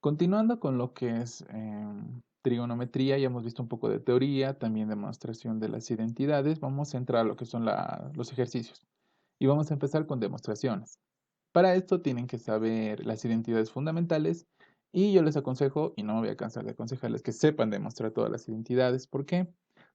Continuando con lo que es trigonometría, ya hemos visto un poco de teoría, también demostración de las identidades. Vamos a entrar a lo que son los ejercicios y vamos a empezar con demostraciones. Para esto tienen que saber las identidades fundamentales y yo les aconsejo, y no me voy a cansar de aconsejarles, que sepan demostrar todas las identidades. ¿Por qué?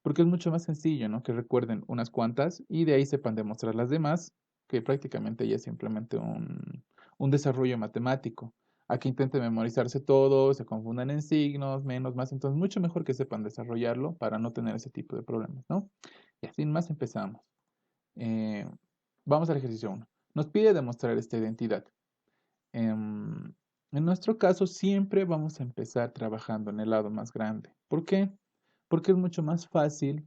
Porque es mucho más sencillo, ¿no? Que recuerden unas cuantas y de ahí sepan demostrar las demás, que prácticamente ya es simplemente un desarrollo matemático. Aquí intenten memorizarse todo, se confundan en signos, menos, más, entonces mucho mejor que sepan desarrollarlo para no tener ese tipo de problemas, ¿no? Y sin más empezamos. Eh, Vamos al ejercicio uno. Nos pide demostrar esta identidad. Em, en nuestro caso, siempre vamos a empezar trabajando en el lado más grande. ¿Por qué? Porque es mucho más fácil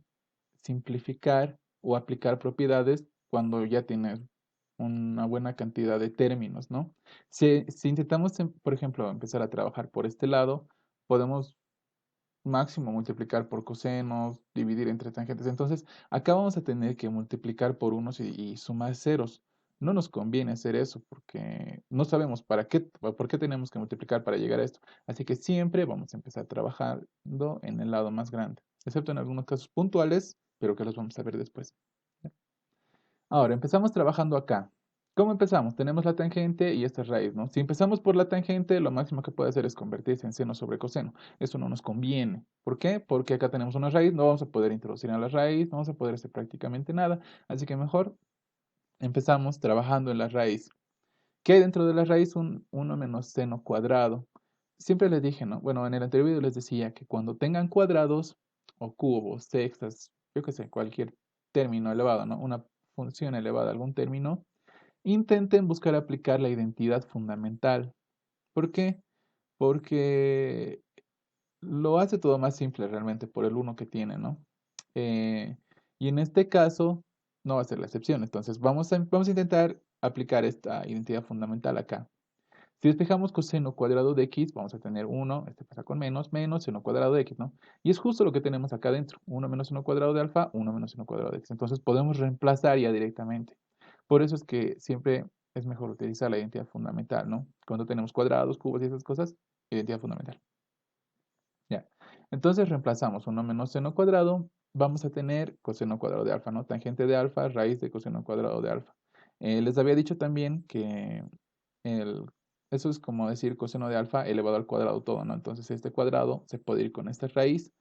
simplificar o aplicar propiedades cuando ya tienes una buena cantidad de términos, ¿no? Si intentamos, por ejemplo, empezar a trabajar por este lado, podemos máximo multiplicar por cosenos, dividir entre tangentes. Entonces, acá vamos a tener que multiplicar por unos y sumar ceros. No nos conviene hacer eso porque no sabemos por qué tenemos que multiplicar para llegar a esto. Así que siempre vamos a empezar trabajando en el lado más grande, excepto en algunos casos puntuales, pero que los vamos a ver después. Ahora, empezamos trabajando acá. ¿Cómo empezamos? Tenemos la tangente y esta es raíz, ¿no? Si empezamos por la tangente, lo máximo que puede hacer es convertirse en seno sobre coseno. Eso no nos conviene. ¿Por qué? Porque acá tenemos una raíz, no vamos a poder introducir a la raíz, no vamos a poder hacer prácticamente nada. Así que mejor empezamos trabajando en la raíz. ¿Qué hay dentro de la raíz? Un 1 menos seno cuadrado. Siempre les dije, ¿no? Bueno, en el anterior video les decía que cuando tengan cuadrados o cubos, sextas, yo qué sé, cualquier término elevado, ¿no? Una función elevada a algún término, intenten buscar aplicar la identidad fundamental. ¿Por qué? Porque lo hace todo más simple realmente por el uno que tiene, ¿no? Eh, y en este caso no va a ser la excepción. Entonces vamos a intentar aplicar esta identidad fundamental acá. Si despejamos coseno cuadrado de x, vamos a tener 1, este pasa con menos, menos seno cuadrado de x, ¿no? Y es justo lo que tenemos acá adentro, 1 menos seno cuadrado de alfa, 1 menos seno cuadrado de x. Entonces podemos reemplazar ya directamente. Por eso es que siempre es mejor utilizar la identidad fundamental, ¿no? Cuando tenemos cuadrados, cubos y esas cosas, identidad fundamental. Ya. Entonces reemplazamos 1 menos seno cuadrado, vamos a tener coseno cuadrado de alfa, ¿no? Tangente de alfa, raíz de coseno cuadrado de alfa. Les había dicho también que el, eso es como decir coseno de alfa elevado al cuadrado todo, ¿no? Entonces este cuadrado se puede ir con esta raíz,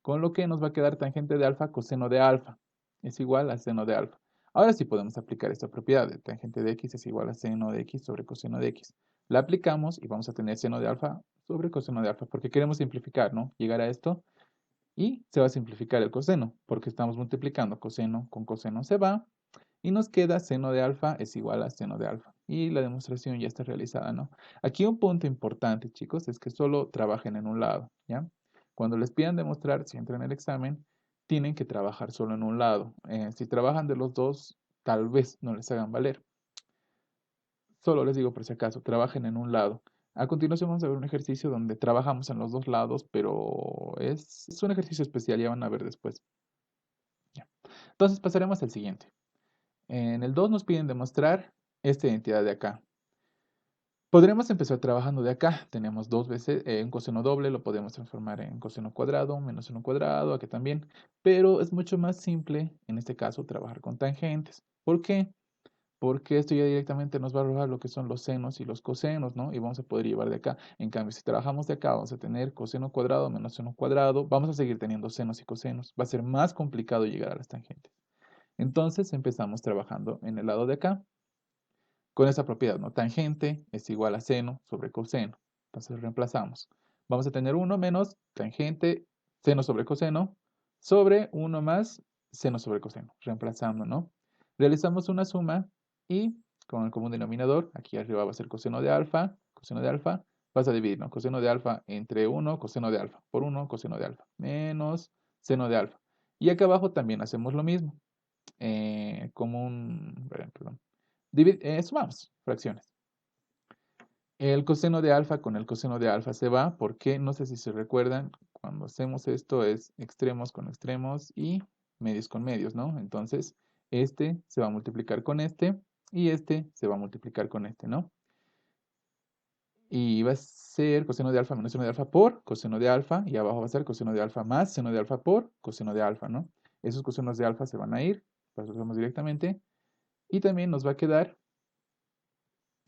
con lo que nos va a quedar tangente de alfa, coseno de alfa, es igual a seno de alfa. Ahora sí podemos aplicar esta propiedad de tangente de x es igual a seno de x sobre coseno de x. La aplicamos y vamos a tener seno de alfa sobre coseno de alfa, porque queremos simplificar, ¿no? Llegar a esto y se va a simplificar el coseno, porque estamos multiplicando coseno con coseno se va y nos queda seno de alfa es igual a seno de alfa. Y la demostración ya está realizada, ¿no? Aquí un punto importante, chicos, es que solo trabajen en un lado, ¿ya? Cuando les pidan demostrar, si entran en el examen, tienen que trabajar solo en un lado. Si trabajan de los dos, tal vez no les hagan valer. Solo les digo por si acaso, trabajen en un lado. A continuación vamos a ver un ejercicio donde trabajamos en los dos lados, pero es un ejercicio especial, ya van a ver después. Ya. Entonces pasaremos al siguiente. En el 2 nos piden demostrar esta identidad de acá. Podremos empezar trabajando de acá. Tenemos dos veces un coseno doble, lo podemos transformar en coseno cuadrado, menos seno cuadrado, aquí también. Pero es mucho más simple, en este caso, trabajar con tangentes. ¿Por qué? Porque esto ya directamente nos va a arrojar lo que son los senos y los cosenos, ¿no? Y vamos a poder llevar de acá. En cambio, si trabajamos de acá, vamos a tener coseno cuadrado menos seno cuadrado. Vamos a seguir teniendo senos y cosenos. Va a ser más complicado llegar a las tangentes. Entonces, empezamos trabajando en el lado de acá con esa propiedad, ¿no? Tangente es igual a seno sobre coseno. Entonces, reemplazamos. Vamos a tener 1 menos tangente seno sobre coseno sobre 1 más seno sobre coseno. Reemplazando, ¿no? Realizamos una suma y con el común denominador, aquí arriba va a ser coseno de alfa, vas a dividir, ¿no? Coseno de alfa entre 1, coseno de alfa, por 1, coseno de alfa, menos seno de alfa. Y acá abajo también hacemos lo mismo. Perdón, sumamos fracciones. El coseno de alfa con el coseno de alfa se va, porque no sé si se recuerdan, cuando hacemos esto es extremos con extremos y medios con medios, ¿no? Entonces, este se va a multiplicar con este y este se va a multiplicar con este, ¿no? Y va a ser coseno de alfa menos seno de alfa por coseno de alfa. Y abajo va a ser coseno de alfa más seno de alfa por coseno de alfa, ¿no? Esos cosenos de alfa se van a ir, los usamos directamente. Y también nos va a quedar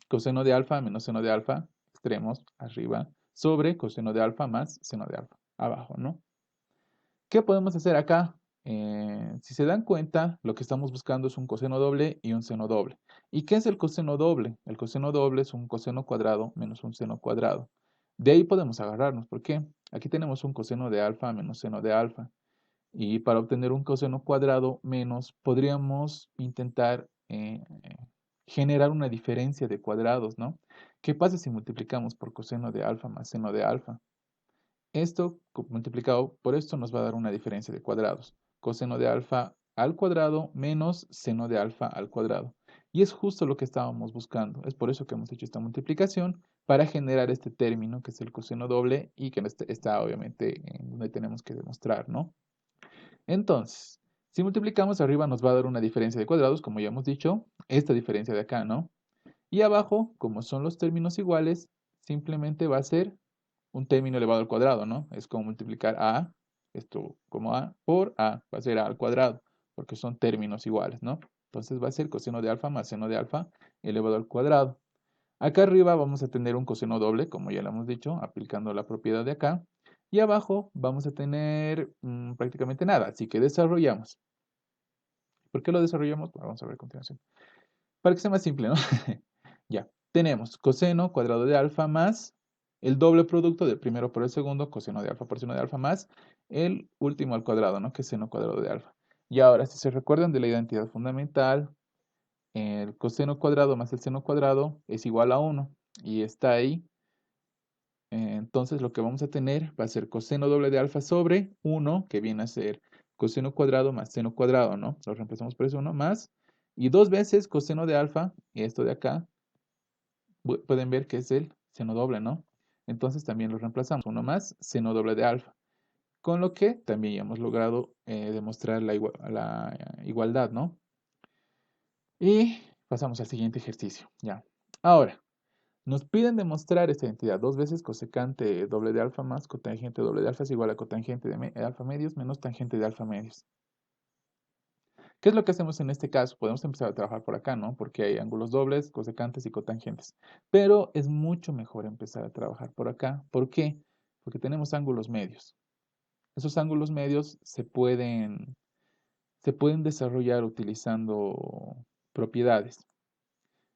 coseno de alfa menos seno de alfa, extremos, arriba, sobre coseno de alfa más seno de alfa, abajo, ¿no? ¿Qué podemos hacer acá? Si se dan cuenta, lo que estamos buscando es un coseno doble y un seno doble. ¿Y qué es el coseno doble? El coseno doble es un coseno cuadrado menos un seno cuadrado. De ahí podemos agarrarnos. ¿Por qué? Aquí tenemos un coseno de alfa menos seno de alfa. Y para obtener un coseno cuadrado menos, podríamos intentar generar una diferencia de cuadrados, ¿no? ¿Qué pasa si multiplicamos por coseno de alfa más seno de alfa? Esto multiplicado por esto nos va a dar una diferencia de cuadrados. Coseno de alfa al cuadrado menos seno de alfa al cuadrado. Y es justo lo que estábamos buscando. Es por eso que hemos hecho esta multiplicación para generar este término que es el coseno doble y que está obviamente en donde tenemos que demostrar, ¿no? Entonces, si multiplicamos arriba nos va a dar una diferencia de cuadrados, como ya hemos dicho, esta diferencia de acá, ¿no? Y abajo, como son los términos iguales, simplemente va a ser un término elevado al cuadrado, ¿no? Es como multiplicar a, esto como a, por a, va a ser a al cuadrado, porque son términos iguales, ¿no? Entonces va a ser coseno de alfa más seno de alfa elevado al cuadrado. Acá arriba vamos a tener un coseno doble, como ya lo hemos dicho, aplicando la propiedad de acá. Y abajo vamos a tener prácticamente nada, así que desarrollamos. ¿Por qué lo desarrollamos? Vamos a ver a continuación. Para que sea más simple, ¿no? Ya, tenemos coseno cuadrado de alfa más el doble producto del primero por el segundo, coseno de alfa por seno de alfa más el último al cuadrado, ¿no? Que es seno cuadrado de alfa. Y ahora, si se recuerdan de la identidad fundamental, el coseno cuadrado más el seno cuadrado es igual a 1 y está ahí. Entonces lo que vamos a tener va a ser coseno doble de alfa sobre 1, que viene a ser coseno cuadrado más seno cuadrado, ¿no? Lo reemplazamos por eso 1 más. Y dos veces coseno de alfa, y esto de acá, pueden ver que es el seno doble, ¿no? Entonces también lo reemplazamos, 1 más seno doble de alfa. Con lo que también ya hemos logrado demostrar la igualdad, ¿no? Y pasamos al siguiente ejercicio, ya. Ahora, nos piden demostrar esta identidad. Dos veces cosecante doble de alfa más cotangente doble de alfa es igual a cotangente de alfa medios menos tangente de alfa medios. ¿Qué es lo que hacemos en este caso? Podemos empezar a trabajar por acá, ¿no? Porque hay ángulos dobles, cosecantes y cotangentes. Pero es mucho mejor empezar a trabajar por acá. ¿Por qué? Porque tenemos ángulos medios. Esos ángulos medios se pueden desarrollar utilizando propiedades.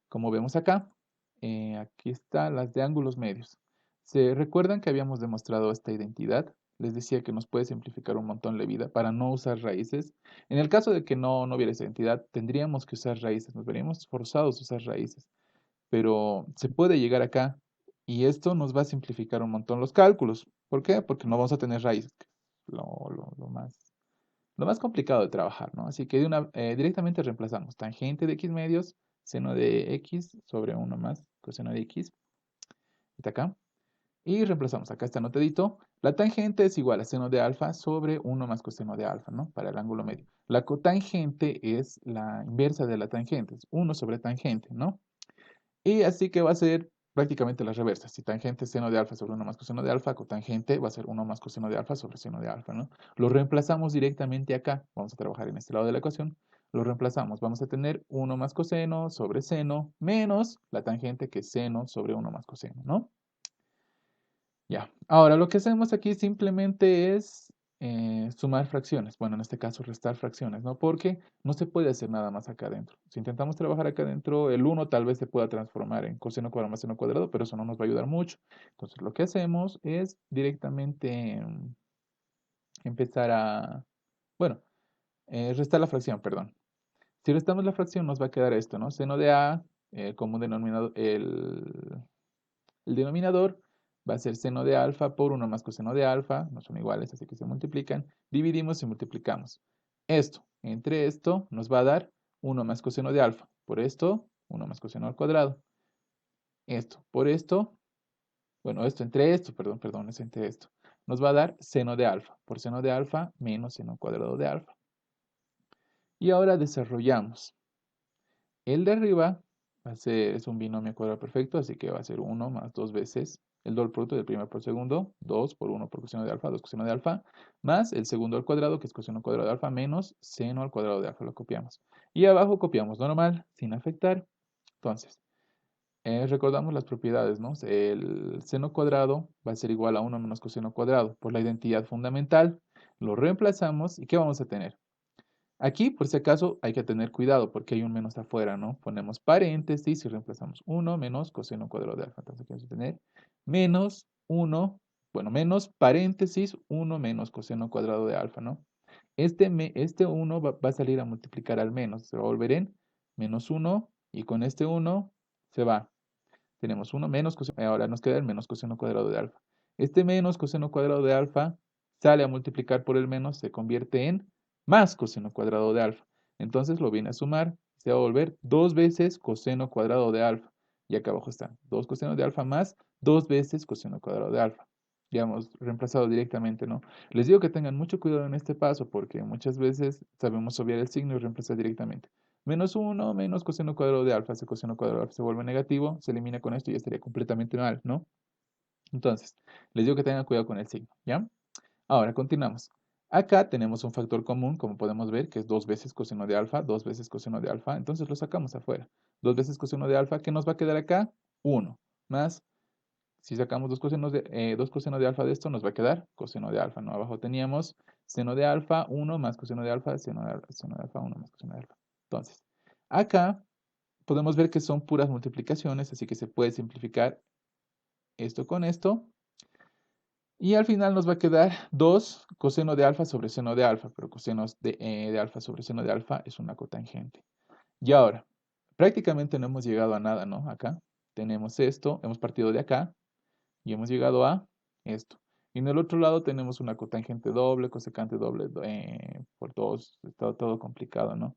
Como vemos acá, aquí están las de ángulos medios. ¿Se recuerdan que habíamos demostrado esta identidad? Les decía que nos puede simplificar un montón la vida para no usar raíces. En el caso de que no hubiera esa identidad, tendríamos que usar raíces, nos veríamos forzados a usar raíces. Pero se puede llegar acá y esto nos va a simplificar un montón los cálculos. ¿Por qué? Porque no vamos a tener raíces, que es lo más complicado de trabajar, ¿no? Así que directamente reemplazamos tangente de x medios, seno de x sobre 1 más coseno de x, está acá, y reemplazamos, acá está anotadito, la tangente es igual a seno de alfa sobre 1 más coseno de alfa, ¿no? Para el ángulo medio. La cotangente es la inversa de la tangente, es 1 sobre tangente, ¿no? Y así que va a ser prácticamente la reversa. Si tangente es seno de alfa sobre 1 más coseno de alfa, cotangente va a ser 1 más coseno de alfa sobre seno de alfa, ¿no? Lo reemplazamos directamente acá. Vamos a trabajar en este lado de la ecuación. Lo reemplazamos. Vamos a tener 1 más coseno sobre seno menos la tangente que es seno sobre 1 más coseno, ¿no? Ya. Ahora, lo que hacemos aquí simplemente es sumar fracciones. Bueno, en este caso restar fracciones, ¿no? Porque no se puede hacer nada más acá adentro. Si intentamos trabajar acá adentro, el 1 tal vez se pueda transformar en coseno cuadrado más seno cuadrado, pero eso no nos va a ayudar mucho. Entonces, lo que hacemos es directamente empezar bueno, restar la fracción, perdón. Si restamos la fracción, nos va a quedar esto, ¿no? Seno de A, como un denominador, el denominador va a ser seno de alfa por 1 más coseno de alfa, no son iguales, así que se multiplican. Dividimos y multiplicamos. Entre esto, nos va a dar 1 más coseno de alfa. Por esto, 1 más coseno al cuadrado. Esto, por esto, bueno, perdón, es entre esto. Nos va a dar seno de alfa. Por seno de alfa menos seno cuadrado de alfa. Y ahora desarrollamos. El de arriba es un binomio cuadrado perfecto, así que va a ser 1 más 2 veces el doble producto del primero por segundo, 2 por 1 por coseno de alfa, 2 coseno de alfa, más el segundo al cuadrado, que es coseno cuadrado de alfa, menos seno al cuadrado de alfa, lo copiamos. Y abajo copiamos normal, sin afectar. Entonces, recordamos las propiedades, ¿no? El seno cuadrado va a ser igual a 1 menos coseno cuadrado. Por la identidad fundamental, lo reemplazamos, ¿y qué vamos a tener? Aquí, por si acaso, hay que tener cuidado porque hay un menos afuera, ¿no? Ponemos paréntesis y reemplazamos 1 menos coseno cuadrado de alfa. Entonces, aquí vamos a tener menos 1, bueno, menos paréntesis 1 menos coseno cuadrado de alfa, ¿no? Este 1 va a salir a multiplicar al menos, se va a volver en menos 1 y con este 1 se va. Tenemos 1 menos coseno, ahora nos queda el menos coseno cuadrado de alfa. Este menos coseno cuadrado de alfa sale a multiplicar por el menos, se convierte en más coseno cuadrado de alfa. Entonces lo viene a sumar, se va a volver 2 veces coseno cuadrado de alfa. Y acá abajo está 2 coseno de alfa más 2 veces coseno cuadrado de alfa. Ya hemos reemplazado directamente, ¿no? Les digo que tengan mucho cuidado en este paso porque muchas veces sabemos obviar el signo y reemplazar directamente. Menos 1 menos coseno cuadrado de alfa. Ese coseno cuadrado de alfa se vuelve negativo, se elimina con esto y ya estaría completamente mal, ¿no? Entonces, les digo que tengan cuidado con el signo, ¿ya? Ahora, continuamos. Acá tenemos un factor común, como podemos ver, que es 2 veces coseno de alfa, 2 veces coseno de alfa. Entonces lo sacamos afuera. 2 veces coseno de alfa, ¿qué nos va a quedar acá? 1. Más, si sacamos 2 cosenos de alfa de esto, nos va a quedar coseno de alfa, ¿no? Abajo teníamos seno de alfa, 1 más coseno de alfa, seno de alfa, 1 más coseno de alfa. Entonces, acá podemos ver que son puras multiplicaciones, así que se puede simplificar esto con esto. Y al final nos va a quedar 2 coseno de alfa sobre seno de alfa, pero cosenos de alfa sobre seno de alfa es una cotangente. Y ahora, prácticamente no hemos llegado a nada, ¿no? Acá tenemos esto, hemos partido de acá y hemos llegado a esto. Y en el otro lado tenemos una cotangente doble, cosecante doble por 2, está todo complicado, ¿no?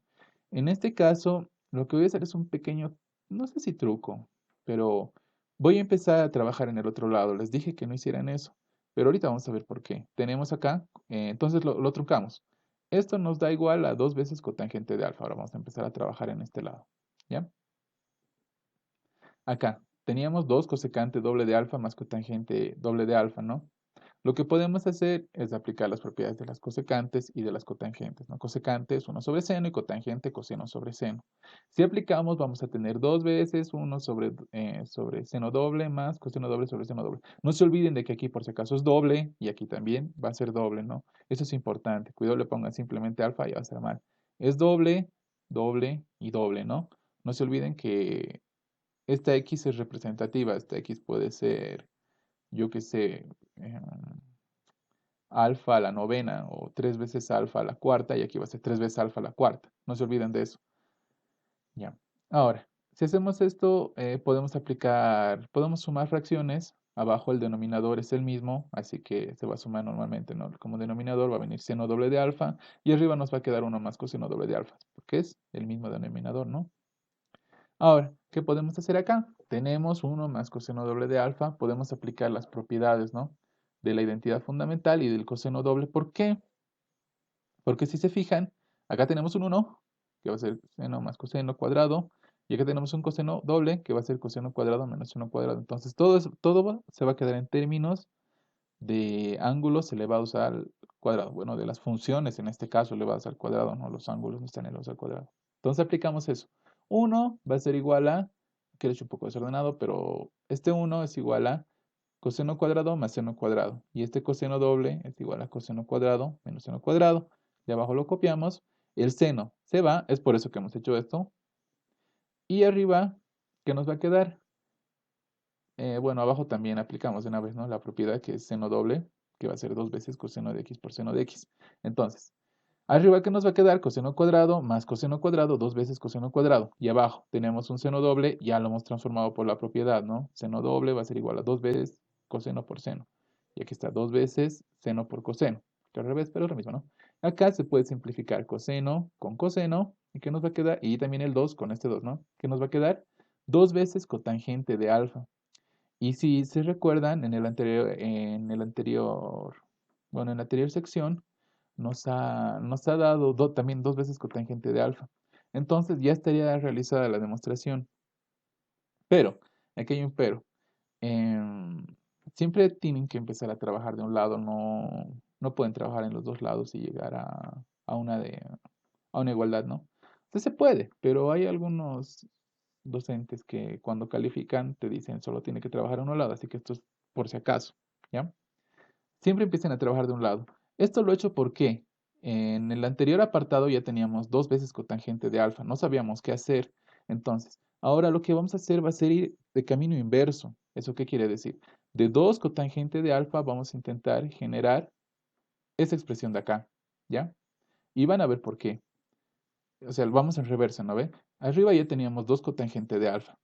En este caso, lo que voy a hacer es un pequeño, no sé si truco, pero voy a empezar a trabajar en el otro lado. Les dije que no hicieran eso, pero ahorita vamos a ver por qué. Tenemos acá, entonces lo truncamos. Esto nos da igual a 2 veces cotangente de alfa. Ahora vamos a empezar a trabajar en este lado, ¿ya? Acá, teníamos 2 cosecante doble de alfa más cotangente doble de alfa, ¿no? Lo que podemos hacer es aplicar las propiedades de las cosecantes y de las cotangentes, ¿no? Cosecante es 1 sobre seno y cotangente coseno sobre seno. Si aplicamos, vamos a tener 2 veces 1 sobre seno doble más coseno doble sobre seno doble. No se olviden de que aquí por si acaso es doble y aquí también va a ser doble, ¿no? Eso es importante. Cuidado, le pongan simplemente alfa y va a ser mal. Es doble, doble y doble, ¿no? No se olviden que esta X es representativa. Esta X puede ser, yo qué sé, alfa a la novena o 3 veces alfa a la cuarta y aquí va a ser 3 veces alfa a la cuarta. No se olviden de eso. Ya. Ahora, si hacemos esto, podemos sumar fracciones. Abajo el denominador es el mismo, así que se va a sumar normalmente, ¿no? Como denominador va a venir seno doble de alfa y arriba nos va a quedar 1 más coseno doble de alfa, porque es el mismo denominador, ¿no? Ahora, ¿qué podemos hacer acá? Tenemos 1 más coseno doble de alfa, podemos aplicar las propiedades, ¿no? De la identidad fundamental y del coseno doble. ¿Por qué? Porque si se fijan, acá tenemos un 1, que va a ser seno más coseno cuadrado, y acá tenemos un coseno doble, que va a ser coseno cuadrado menos seno cuadrado. Entonces, se va a quedar en términos de ángulos elevados al cuadrado. Bueno, de las funciones, en este caso, elevadas al cuadrado, ¿no? Los ángulos no están elevados al cuadrado. Entonces, aplicamos eso. 1 va a ser igual a, que lo he hecho un poco desordenado, pero este 1 es igual a coseno cuadrado más seno cuadrado. Y este coseno doble es igual a coseno cuadrado menos seno cuadrado. De abajo lo copiamos. El seno se va, es por eso que hemos hecho esto. Y arriba, ¿qué nos va a quedar? Bueno, abajo también aplicamos de una vez, ¿no? La propiedad que es seno doble, que va a ser 2 veces coseno de x por seno de x. Entonces, arriba, ¿qué nos va a quedar? Coseno cuadrado más coseno cuadrado, 2 veces coseno cuadrado. Y abajo tenemos un seno doble, ya lo hemos transformado por la propiedad, ¿no? Seno doble va a ser igual a 2 veces coseno por seno. Y aquí está 2 veces seno por coseno. Que al revés, pero es lo mismo, ¿no? Acá se puede simplificar coseno con coseno. ¿Y qué nos va a quedar? Y también el 2 con este 2, ¿no? ¿Qué nos va a quedar? 2 veces cotangente de alfa. Y si se recuerdan, bueno, en la anterior sección nos ha dado también 2 veces cotangente de alfa. Entonces ya estaría realizada la demostración. Pero, aquí hay un pero. em, Siempre tienen que empezar a trabajar de un lado, no pueden trabajar en los dos lados y llegar a una igualdad, ¿no? Entonces se puede, pero hay algunos docentes que cuando califican te dicen solo tiene que trabajar en un lado, así que esto es por si acaso, ¿ya? Siempre empiecen a trabajar de un lado. Esto lo he hecho porque en el anterior apartado ya teníamos dos veces cotangente de alfa, no sabíamos qué hacer. Entonces, ahora lo que vamos a hacer va a ser ir de camino inverso. ¿Eso qué quiere decir? De 2 cotangente de alfa vamos a intentar generar esa expresión de acá, ¿ya? Y van a ver por qué. O sea, vamos en reversa, ¿no ve? Arriba ya teníamos 2 cotangente de alfa.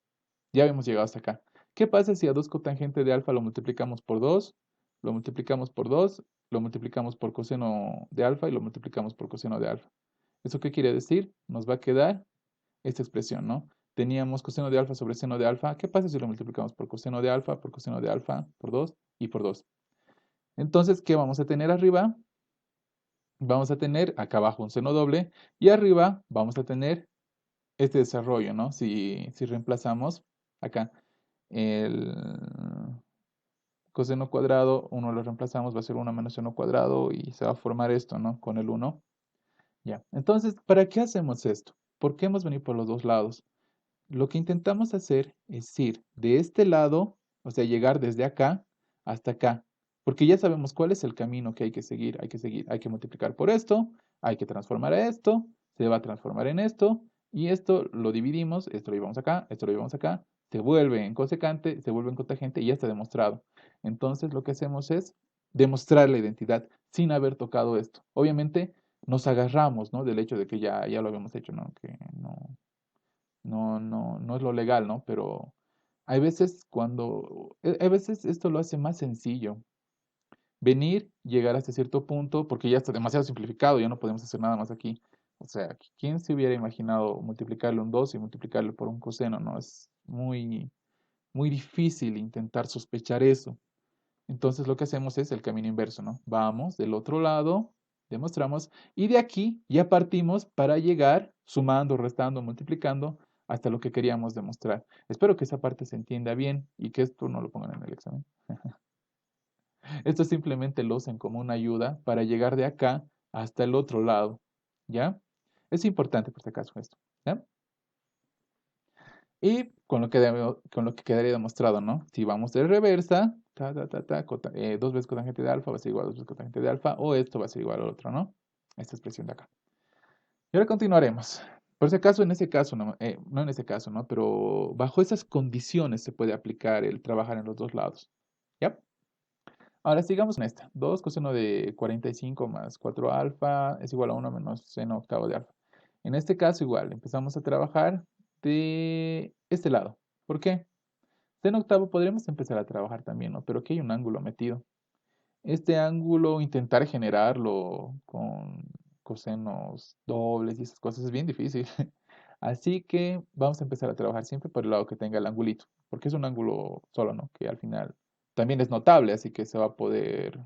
Ya habíamos llegado hasta acá. ¿Qué pasa si a 2 cotangente de alfa lo multiplicamos por 2, lo multiplicamos por 2, lo multiplicamos por coseno de alfa y lo multiplicamos por coseno de alfa? ¿Eso qué quiere decir? Nos va a quedar esta expresión, ¿no? Teníamos coseno de alfa sobre seno de alfa. ¿Qué pasa si lo multiplicamos por coseno de alfa, por coseno de alfa, por 2 y por 2? Entonces, ¿qué vamos a tener arriba? Vamos a tener acá abajo un seno doble y arriba vamos a tener este desarrollo, ¿no? Si reemplazamos acá el coseno cuadrado, uno lo reemplazamos, va a ser 1 menos seno cuadrado y se va a formar esto, ¿no? Con el 1. Ya. Entonces, ¿para qué hacemos esto? ¿Por qué hemos venido por los dos lados? Lo que intentamos hacer es ir de este lado, o sea, llegar desde acá hasta acá, porque ya sabemos cuál es el camino que hay que seguir. Hay que multiplicar por esto, hay que transformar a esto, se va a transformar en esto, y esto lo dividimos, esto lo llevamos acá, esto lo llevamos acá, se vuelve en cosecante, se vuelve en cotangente y ya está demostrado. Entonces, lo que hacemos es demostrar la identidad sin haber tocado esto. Obviamente, nos agarramos, ¿no? Del hecho de que ya lo habíamos hecho, ¿no? Que no es lo legal, ¿no? Pero hay veces esto lo hace más sencillo. Venir, llegar hasta cierto punto, porque ya está demasiado simplificado, ya no podemos hacer nada más aquí. O sea, ¿quién se hubiera imaginado multiplicarle un 2 y multiplicarlo por un coseno, no? Es muy difícil intentar sospechar eso. Entonces lo que hacemos es el camino inverso, ¿no? Vamos del otro lado, demostramos, y de aquí ya partimos para llegar sumando, restando, multiplicando hasta lo que queríamos demostrar. Espero que esa parte se entienda bien y que esto no lo pongan en el examen. Esto simplemente lo usen como una ayuda para llegar de acá hasta el otro lado, ¿ya? Es importante por si acaso esto, ¿ya? Y con lo que quedaría demostrado, ¿no? Si vamos de reversa, dos veces cotangente de alfa va a ser igual a dos veces cotangente de alfa, o esto va a ser igual al otro, ¿no? Esta expresión de acá. Y ahora continuaremos. Por si acaso, en ese caso, no en ese caso, ¿no? Pero bajo esas condiciones se puede aplicar el trabajar en los dos lados. ¿Ya? Ahora sigamos con esta. 2 coseno de 45 más 4 alfa es igual a 1 menos seno octavo de alfa. En este caso igual, empezamos a trabajar de este lado. ¿Por qué? Seno octavo podríamos empezar a trabajar también, ¿no? Pero aquí hay un ángulo metido. Este ángulo, intentar generarlo con cosenos dobles y esas cosas es bien difícil. Así que vamos a empezar a trabajar siempre por el lado que tenga el angulito, porque es un ángulo solo, ¿no? Que al final también es notable, así que se va a poder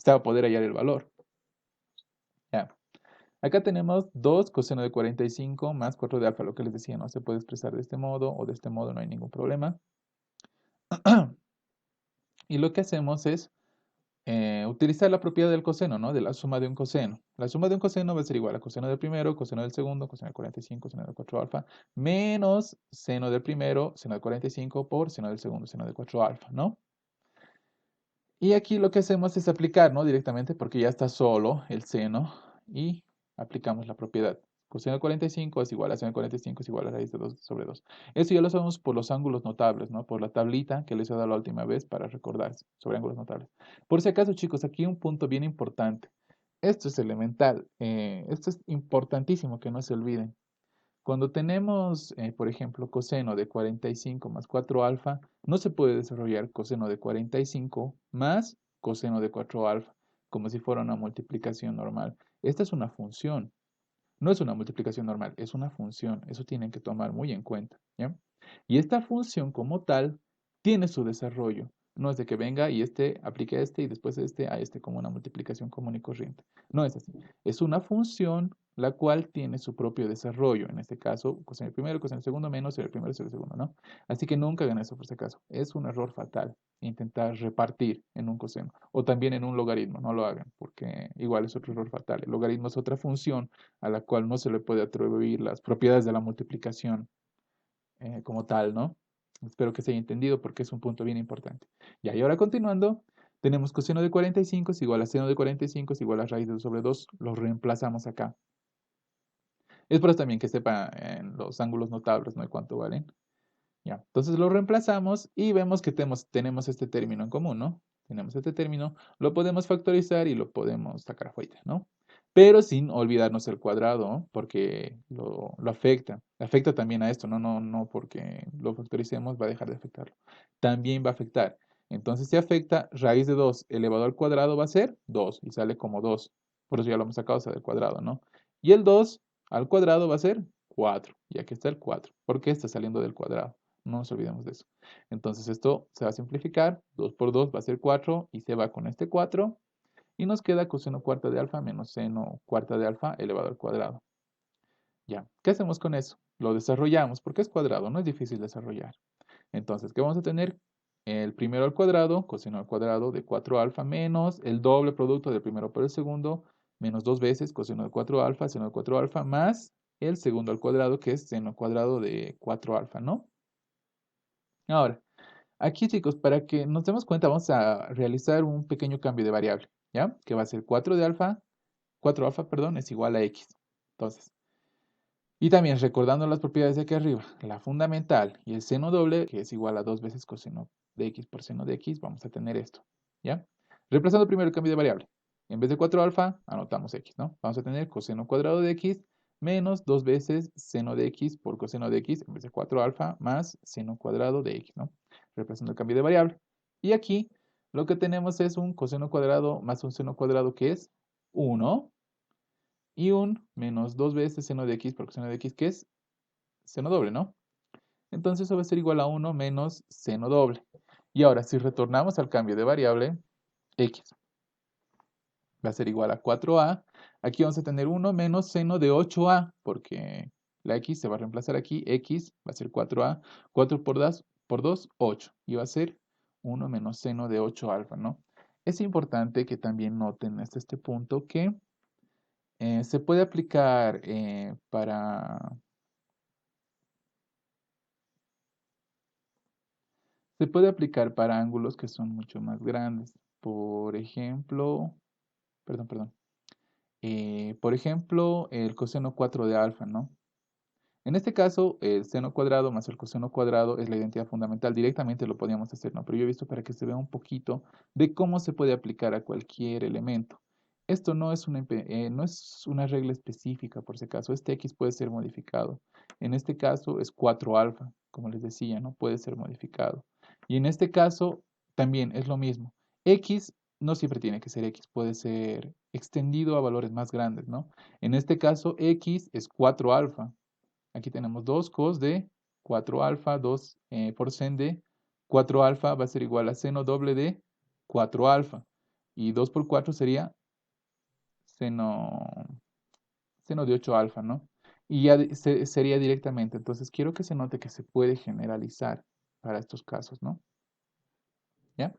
hallar el valor. Ya. Acá tenemos 2 coseno de 45 más 4 de alfa, lo que les decía, ¿no? Se puede expresar de este modo o de este modo, no hay ningún problema. Y lo que hacemos es utilizar la propiedad del coseno, ¿no? De la suma de un coseno. La suma de un coseno va a ser igual a coseno del primero, coseno del segundo, coseno de 45, seno de 4 alfa, menos seno del primero, seno de 45 por seno del segundo, seno de 4 alfa, ¿no? Y aquí lo que hacemos es aplicar, ¿no? Directamente porque ya está solo el seno y aplicamos la propiedad. Coseno de 45 es igual a seno de 45 es igual a raíz de 2 sobre 2. Eso ya lo sabemos por los ángulos notables, ¿no? Por la tablita que les he dado la última vez para recordarse sobre ángulos notables. Por si acaso, chicos, aquí un punto bien importante. Esto es elemental. Esto es importantísimo que no se olviden. Cuando tenemos, por ejemplo, coseno de 45 más 4 alfa, no se puede desarrollar coseno de 45 más coseno de 4 alfa, como si fuera una multiplicación normal. Esta es una función, no es una multiplicación normal, es una función. Eso tienen que tomar muy en cuenta, ¿ya? Y esta función como tal tiene su desarrollo. No es de que venga y este aplique a este y después a este como una multiplicación común y corriente. No es así. Es una función la cual tiene su propio desarrollo. En este caso, coseno primero, coseno segundo menos el primero sobre el segundo, ¿no? Así que nunca hagan eso por si acaso. Es un error fatal intentar repartir en un coseno o también en un logaritmo. No lo hagan porque igual es otro error fatal. El logaritmo es otra función a la cual no se le puede atribuir las propiedades de la multiplicación como tal, ¿no? Espero que se haya entendido porque es un punto bien importante. Ya, y ahora continuando, tenemos coseno de 45 es igual a seno de 45 es igual a raíz de 2 sobre 2. Lo reemplazamos acá. Es por eso también que sepa en los ángulos notables, ¿no? ¿Cuánto valen? Ya, entonces lo reemplazamos y vemos que tenemos este término en común, ¿no? Tenemos este término, lo podemos factorizar y lo podemos sacar afuera, ¿no? Pero sin olvidarnos el cuadrado, ¿no? Porque lo afecta. Afecta también a esto, no porque lo factoricemos va a dejar de afectarlo. También va a afectar. Entonces, si afecta, raíz de 2 elevado al cuadrado va a ser 2 y sale como 2. Por eso ya lo hemos sacado, o sea, del cuadrado, ¿no? Y el 2 al cuadrado va a ser 4. Y aquí está el 4. ¿Por qué está saliendo del cuadrado? No nos olvidemos de eso. Entonces esto se va a simplificar. 2 por 2 va a ser 4 y se va con este 4. Y nos queda coseno cuarta de alfa menos seno cuarta de alfa elevado al cuadrado. Ya, ¿qué hacemos con eso? Lo desarrollamos porque es cuadrado, no es difícil desarrollar. Entonces, ¿qué vamos a tener? El primero al cuadrado, coseno al cuadrado de 4 alfa menos el doble producto del primero por el segundo, menos 2 veces coseno de 4 alfa, seno de 4 alfa, más el segundo al cuadrado, que es seno cuadrado de 4 alfa, ¿no? Ahora, aquí, chicos, para que nos demos cuenta, vamos a realizar un pequeño cambio de variable, ¿ya? Que va a ser 4 alfa, perdón, es igual a x. Entonces, y también recordando las propiedades de aquí arriba, la fundamental y el seno doble, que es igual a 2 veces coseno de x por seno de x, vamos a tener esto, ¿ya? Reemplazando primero el cambio de variable. En vez de 4 alfa, anotamos x, ¿no? Vamos a tener coseno cuadrado de x menos 2 veces seno de x por coseno de x, en vez de 4 alfa, más seno cuadrado de x, ¿no? Reemplazando el cambio de variable. Y aquí lo que tenemos es un coseno cuadrado más un seno cuadrado que es 1 y un menos 2 veces seno de x por coseno de x, que es seno doble, ¿no? Entonces eso va a ser igual a 1 menos seno doble. Y ahora, si retornamos al cambio de variable, x va a ser igual a 4a. Aquí vamos a tener 1 menos seno de 8a, porque la x se va a reemplazar aquí. X va a ser 4a. 4 por 2 8. Y va a ser 1 menos seno de 8 alfa, ¿no? Es importante que también noten hasta este punto que se puede aplicar se puede aplicar para ángulos que son mucho más grandes. Por ejemplo, perdón. Por ejemplo, el coseno 4 de alfa, ¿no? En este caso, el seno cuadrado más el coseno cuadrado es la identidad fundamental. Directamente lo podíamos hacer, ¿no? Pero yo he visto para que se vea un poquito de cómo se puede aplicar a cualquier elemento. Esto no es una regla específica, por si acaso. Este x puede ser modificado. En este caso es 4 alfa, como les decía, ¿no? Puede ser modificado. Y en este caso también es lo mismo. X no siempre tiene que ser x, puede ser extendido a valores más grandes, ¿no? En este caso, x es 4 alfa. Aquí tenemos 2 cos de 4 alfa, 2 por sen de 4 alfa va a ser igual a seno doble de 4 alfa. Y 2 por 4 sería seno, seno de 8 alfa, ¿no? Y ya sería directamente. Entonces quiero que se note que se puede generalizar para estos casos, ¿no? ¿Ya?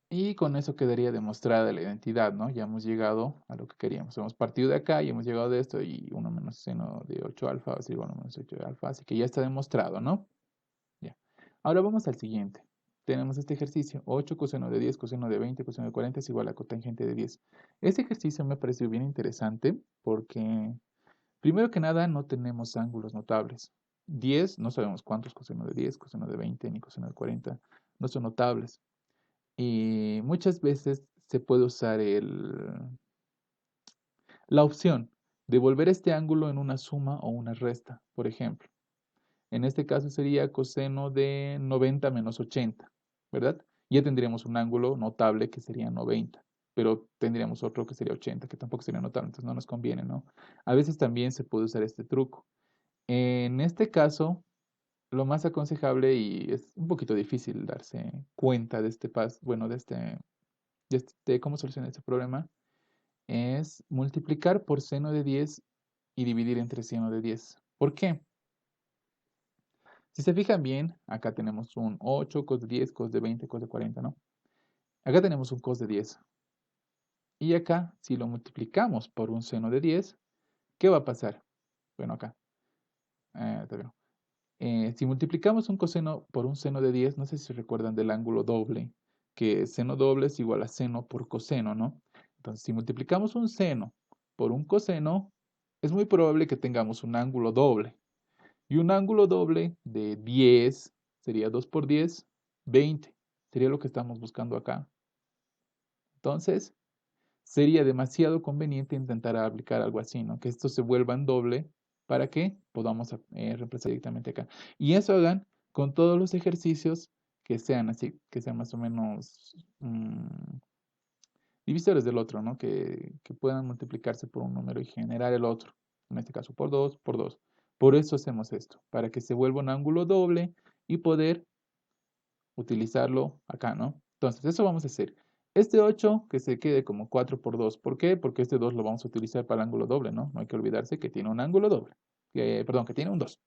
Y con eso quedaría demostrada la identidad, ¿no? Ya hemos llegado a lo que queríamos. Hemos partido de acá y hemos llegado de esto y 1 menos seno de 8 alfa va a ser igual a 1 menos 8 de alfa. Así que ya está demostrado, ¿no? Ya. Ahora vamos al siguiente. Tenemos este ejercicio. 8 coseno de 10 coseno de 20 coseno de 40 es igual a cotangente de 10. Este ejercicio me pareció bien interesante porque, primero que nada, no tenemos ángulos notables. 10, no sabemos cuántos coseno de 10 coseno de 20 ni coseno de 40 no son notables. Y muchas veces se puede usar la opción de volver este ángulo en una suma o una resta, por ejemplo. En este caso sería coseno de 90 menos 80, ¿verdad? Ya tendríamos un ángulo notable que sería 90, pero tendríamos otro que sería 80, que tampoco sería notable, entonces no nos conviene, ¿no? A veces también se puede usar este truco. En este caso, lo más aconsejable, y es un poquito difícil darse cuenta de este paso, bueno, de este ¿Cómo solucionar este problema? Es multiplicar por seno de 10 y dividir entre seno de 10. ¿Por qué? Si se fijan bien, acá tenemos un 8, cos de 10, cos de 20, cos de 40, ¿no? Acá tenemos un cos de 10. Y acá, si lo multiplicamos por un seno de 10, ¿qué va a pasar? Bueno, acá. Todavía no. Si multiplicamos un coseno por un seno de 10, no sé si recuerdan del ángulo doble, que seno doble es igual a seno por coseno, ¿no? Entonces, si multiplicamos un seno por un coseno, es muy probable que tengamos un ángulo doble. Y un ángulo doble de 10 sería 2 por 10, 20. Sería lo que estamos buscando acá. Entonces, sería demasiado conveniente intentar aplicar algo así, ¿no? Que esto se vuelva en doble para que podamos reemplazar directamente acá. Y eso hagan con todos los ejercicios que sean así, que sean más o menos divisores del otro, ¿no? Que puedan multiplicarse por un número y generar el otro. En este caso, por 2, por 2. Por eso hacemos esto, para que se vuelva un ángulo doble y poder utilizarlo acá, ¿no? Entonces, eso vamos a hacer. Este 8 que se quede como 4 por 2. ¿Por qué? Porque este 2 lo vamos a utilizar para el ángulo doble, ¿no? No hay que olvidarse que tiene un ángulo doble. Perdón, que tiene un 2.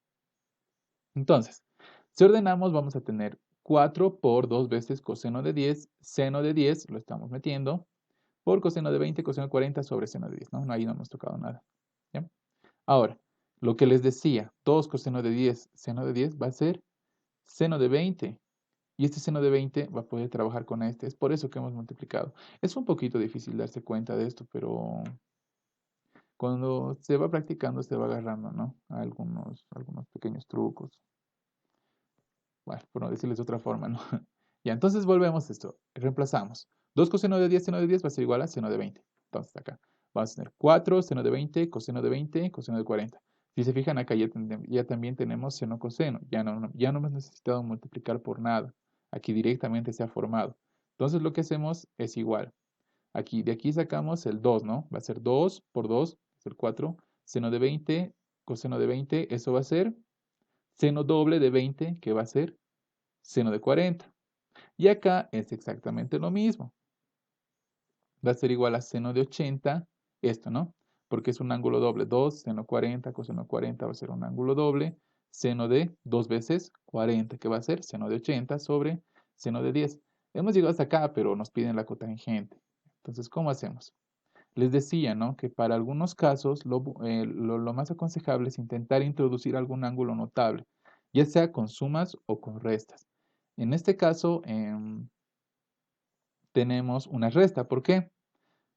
Entonces, si ordenamos, vamos a tener 4 por 2 veces coseno de 10, seno de 10, lo estamos metiendo, por coseno de 20, coseno de 40 sobre seno de 10, ¿no? Ahí no hemos tocado nada. ¿Ya? Ahora, lo que les decía, 2 coseno de 10, seno de 10 va a ser seno de 20. Y este seno de 20 va a poder trabajar con este. Es por eso que hemos multiplicado. Es un poquito difícil darse cuenta de esto, pero cuando se va practicando se va agarrando, ¿no? A algunos pequeños trucos. Bueno, por no decirles de otra forma, ¿no? Ya, entonces volvemos a esto. Reemplazamos. 2 coseno de 10, seno de 10 va a ser igual a seno de 20. Entonces acá vamos a tener 4 seno de 20, coseno de 20, coseno de 40. Si se fijan acá ya también tenemos seno coseno. Ya no hemos necesitado multiplicar por nada. Aquí directamente se ha formado. Entonces lo que hacemos es igual. Aquí, de aquí sacamos el 2, ¿no? Va a ser 2 por 2, va a ser 4. Seno de 20, coseno de 20, eso va a ser seno doble de 20, que va a ser seno de 40. Y acá es exactamente lo mismo. Va a ser igual a seno de 80, esto, ¿no? Porque es un ángulo doble. 2, seno 40, coseno 40 va a ser un ángulo doble. Seno de 2 veces 40, que va a ser seno de 80 sobre seno de 10. Hemos llegado hasta acá, pero nos piden la cotangente. Entonces, ¿cómo hacemos? Les decía, ¿no? Que para algunos casos lo más aconsejable es intentar introducir algún ángulo notable, ya sea con sumas o con restas. En este caso, tenemos una resta. ¿Por qué?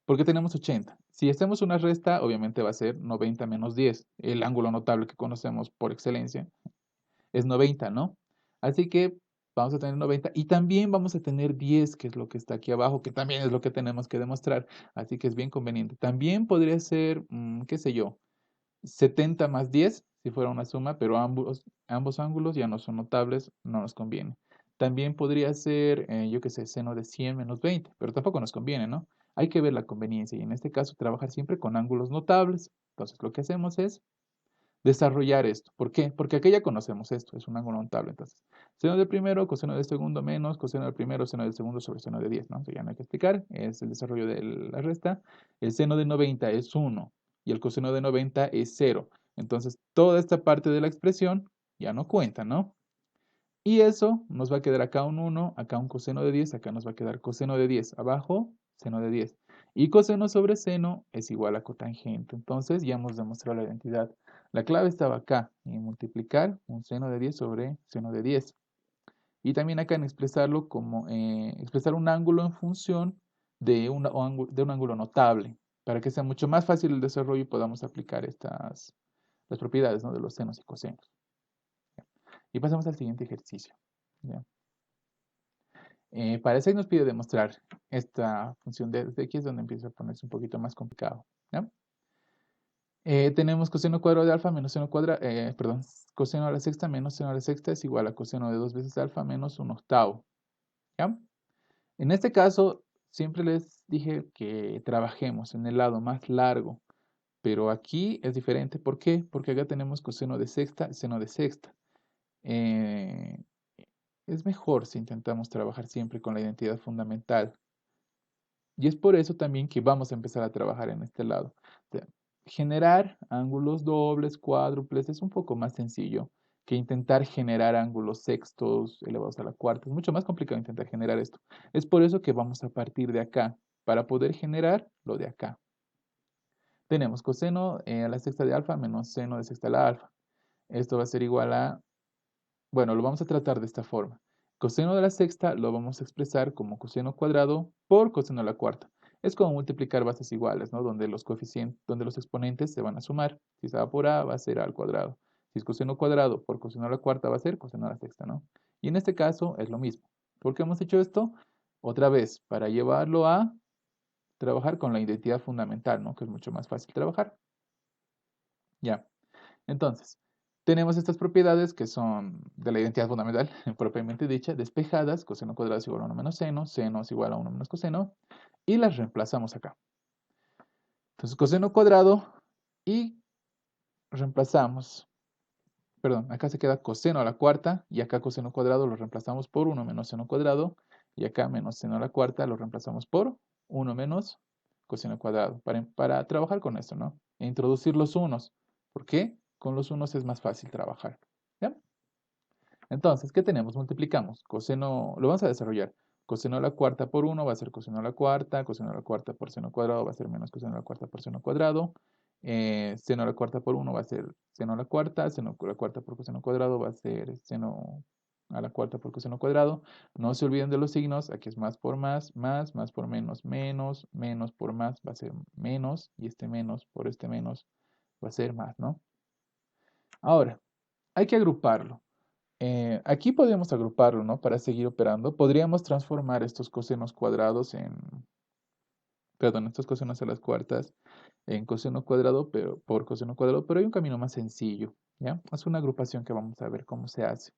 Porque tenemos 80. Si hacemos una resta, obviamente va a ser 90 menos 10. El ángulo notable que conocemos por excelencia es 90, ¿no? Así que vamos a tener 90 y también vamos a tener 10, que es lo que está aquí abajo, que también es lo que tenemos que demostrar. Así que es bien conveniente. También podría ser, qué sé yo, 70 más 10, si fuera una suma, pero ambos ángulos ya no son notables, no nos conviene. También podría ser, yo qué sé, seno de 100 menos 20, pero tampoco nos conviene, ¿no? Hay que ver la conveniencia y en este caso trabajar siempre con ángulos notables. Entonces lo que hacemos es desarrollar esto. ¿Por qué? Porque aquí ya conocemos esto, es un ángulo notable. Entonces, seno del primero, coseno del segundo menos coseno del primero, seno del segundo sobre seno de 10, ¿no? Eso ya no hay que explicar, es el desarrollo de la resta. El seno de 90 es 1 y el coseno de 90 es 0. Entonces, toda esta parte de la expresión ya no cuenta, ¿no? Y eso nos va a quedar acá un 1, acá un coseno de 10, acá nos va a quedar coseno de 10, abajo seno de 10. Y coseno sobre seno es igual a cotangente. Entonces ya hemos demostrado la identidad. La clave estaba acá, en multiplicar un seno de 10 sobre seno de 10. Y también acá en expresarlo como, expresar un ángulo en función de un ángulo notable, para que sea mucho más fácil el desarrollo y podamos aplicar las propiedades, ¿no? De los senos y cosenos. Y pasamos al siguiente ejercicio. ¿Ya? Para eso nos pide demostrar esta función de aquí es donde empieza a ponerse un poquito más complicado. ¿Ya? Tenemos coseno cuadrado de alfa menos seno cuadrado, perdón, coseno a la sexta menos seno a la sexta es igual a coseno de 2 veces alfa menos un octavo. ¿Ya? En este caso, siempre les dije que trabajemos en el lado más largo, pero aquí es diferente. ¿Por qué? Porque acá tenemos coseno de sexta, seno de sexta. Eh, es mejor si intentamos trabajar siempre con la identidad fundamental. Y es por eso también que vamos a empezar a trabajar en este lado. O sea, generar ángulos dobles, cuádruples, es un poco más sencillo que intentar generar ángulos sextos elevados a la cuarta. Es mucho más complicado intentar generar esto. Es por eso que vamos a partir de acá, para poder generar lo de acá. Tenemos coseno a la sexta de alfa menos seno de sexta a la alfa. Esto va a ser igual a, bueno, lo vamos a tratar de esta forma. Coseno de la sexta lo vamos a expresar como coseno cuadrado por coseno de la cuarta. Es como multiplicar bases iguales, ¿no? Donde los coeficientes, donde los exponentes se van a sumar. Si se va por a, va a ser a al cuadrado. Si es coseno cuadrado por coseno de la cuarta, va a ser coseno de la sexta, ¿no? Y en este caso es lo mismo. ¿Por qué hemos hecho esto? Otra vez, para llevarlo a trabajar con la identidad fundamental, ¿no? Que es mucho más fácil trabajar. Ya. Entonces, tenemos estas propiedades que son de la identidad fundamental, propiamente dicha, despejadas, coseno cuadrado es igual a 1 menos seno, seno es igual a 1 menos coseno, y las reemplazamos acá. Entonces, coseno cuadrado y reemplazamos, perdón, acá se queda coseno a la cuarta, y acá coseno cuadrado lo reemplazamos por 1 menos seno cuadrado, y acá menos seno a la cuarta lo reemplazamos por 1 menos coseno cuadrado, para trabajar con esto, ¿no? E introducir los unos. ¿Por qué? Con los unos es más fácil trabajar. ¿Ya? Entonces, ¿qué tenemos? Multiplicamos. Coseno, lo vamos a desarrollar. Coseno a la cuarta por 1 va a ser coseno a la cuarta. Coseno a la cuarta por seno cuadrado va a ser menos coseno a la cuarta por seno cuadrado. Seno a la cuarta por 1 va a ser seno a la cuarta. Seno a la cuarta por coseno cuadrado va a ser seno a la cuarta por coseno cuadrado. No se olviden de los signos. Aquí es más por más por menos, menos, menos por más va a ser menos. Y este menos por este menos va a ser más, ¿no? Ahora, hay que agruparlo. Aquí podríamos agruparlo, ¿no? Para seguir operando. Podríamos transformar estos cosenos cuadrados en, perdón, estos cosenos a las cuartas en coseno cuadrado, pero por coseno cuadrado, pero hay un camino más sencillo, ¿ya? Es una agrupación que vamos a ver cómo se hace.